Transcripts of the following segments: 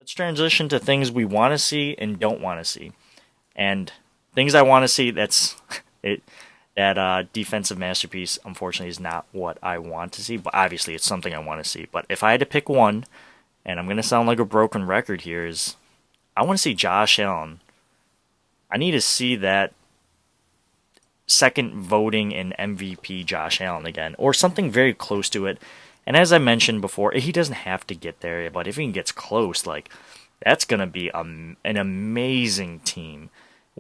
let's transition to things we want to see and don't want to see. And things I want to see, that's it. That defensive masterpiece, unfortunately, is not what I want to see. But obviously, it's something I want to see. But if I had to pick one, and I'm going to sound like a broken record here, is I want to see Josh Allen. I need to see that second voting in MVP Josh Allen again, or something very close to it. And as I mentioned before, he doesn't have to get there, but if he gets close, like that's going to be an amazing team,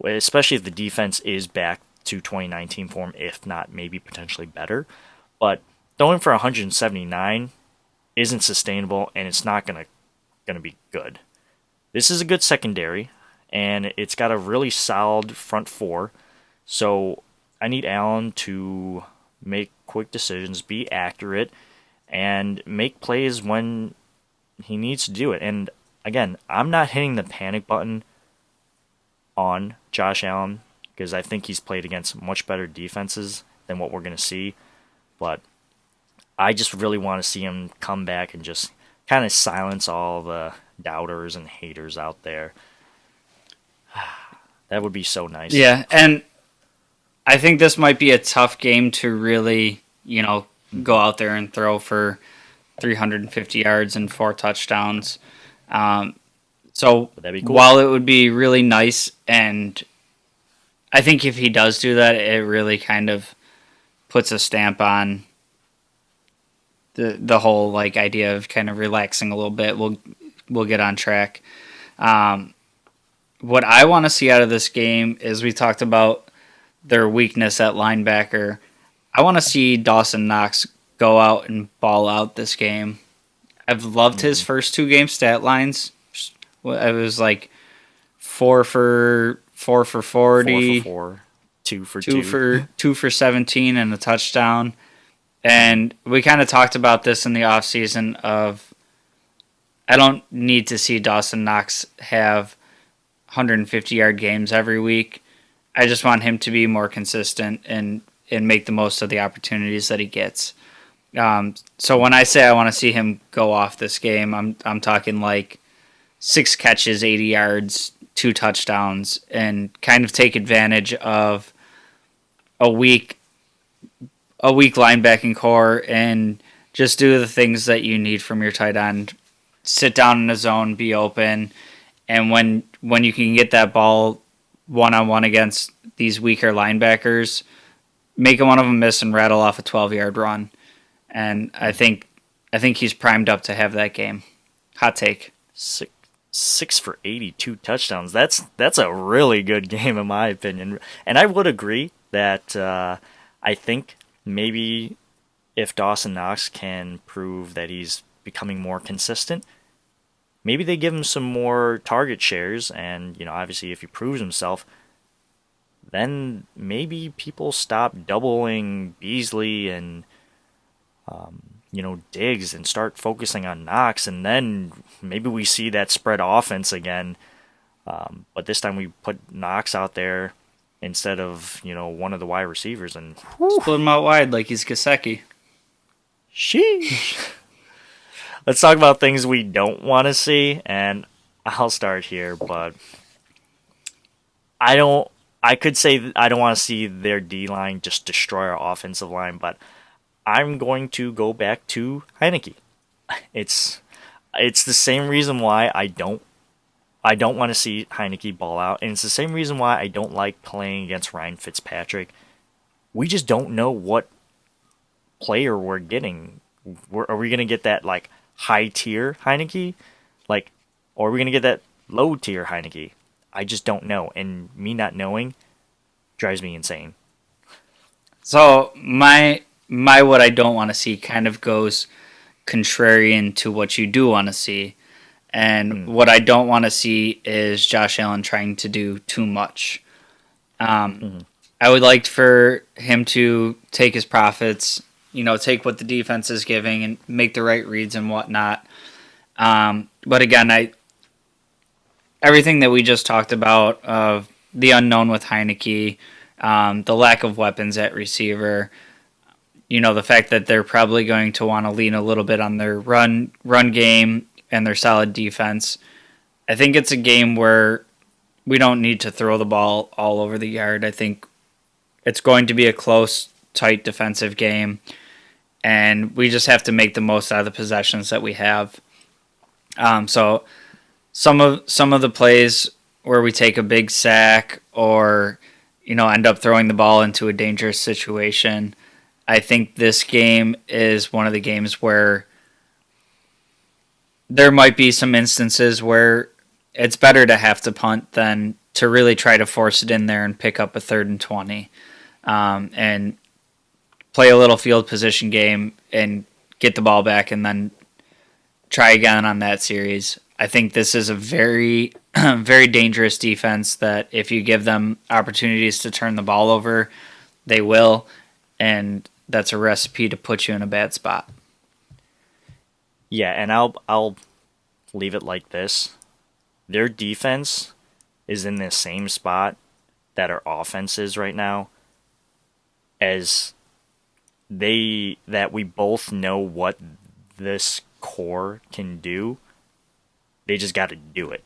especially if the defense is back to 2019 form, if not maybe potentially better. But throwing for 179 isn't sustainable, and it's not gonna be good. This is a good secondary, and it's got a really solid front four. So I need Allen to make quick decisions, be accurate, and make plays when he needs to do it. And again, I'm not hitting the panic button on Josh Allen because I think he's played against much better defenses than what we're going to see. But I just really want to see him come back and just kind of silence all the doubters and haters out there. That would be so nice. Yeah, and I think this might be a tough game to really, go out there and throw for 350 yards and 4 touchdowns. So That'd be cool. While it would be really nice, and I think if he does do that, it really kind of puts a stamp on the whole idea of kind of relaxing a little bit. We'll get on track. What I want to see out of this game is we talked about their weakness at linebacker. I want to see Dawson Knox go out and ball out this game. I've loved his first 2 game stat lines. It was like 4 for 40, 4 for 4, 2 for 2, 2 for 17 and a touchdown. And we kind of talked about this in the offseason of I don't need to see Dawson Knox have 150-yard games every week. I just want him to be more consistent and make the most of the opportunities that he gets. So when I say I want to see him go off this game, I'm talking like 6 catches, 80 yards, 2 touchdowns, and kind of take advantage of a weak linebacking core and just do the things that you need from your tight end. Sit down in the zone, be open, and when you can get that ball one-on-one against these weaker linebackers, make one of them miss and rattle off a 12-yard run. And I think he's primed up to have that game. Hot take. 6 for 82 touchdowns. That's a really good game in my opinion. And I would agree that I think maybe if Dawson Knox can prove that he's becoming more consistent, maybe they give him some more target shares, and obviously if he proves himself, then maybe people stop doubling Beasley and Diggs and start focusing on Knox, and then maybe we see that spread offense again. But this time we put Knox out there instead of one of the wide receivers, and split him out wide like he's Gesicki. Sheesh. Let's talk about things we don't want to see, and I'll start here, but I could say I don't want to see their D-line just destroy our offensive line, but I'm going to go back to Heineke. It's the same reason why I don't want to see Heineke ball out, and it's the same reason why I don't like playing against Ryan Fitzpatrick. We just don't know what player we're getting. Are we going to get that high tier Heineke, or are we going to get that low tier Heineke? I just don't know, and me not knowing drives me insane. So my what I don't want to see kind of goes contrarian to what you do want to see. And what I don't want to see is Josh Allen trying to do too much. I would like for him to take his profits, take what the defense is giving and make the right reads and whatnot. But again, everything that we just talked about of the unknown with Heineke, the lack of weapons at receiver, the fact that they're probably going to want to lean a little bit on their run game and their solid defense. I think it's a game where we don't need to throw the ball all over the yard. I think it's going to be a close, tight defensive game, and we just have to make the most out of the possessions that we have. So some of the plays where we take a big sack or end up throwing the ball into a dangerous situation. I think this game is one of the games where there might be some instances where it's better to have to punt than to really try to force it in there and pick up a 3rd and 20, and play a little field position game and get the ball back and then try again on that series. I think this is a very, very dangerous defense that if you give them opportunities to turn the ball over, they will, and that's a recipe to put you in a bad spot. Yeah, and I'll leave it like this. Their defense is in the same spot that our offense is right now, as that we both know what this core can do. They just got to do it.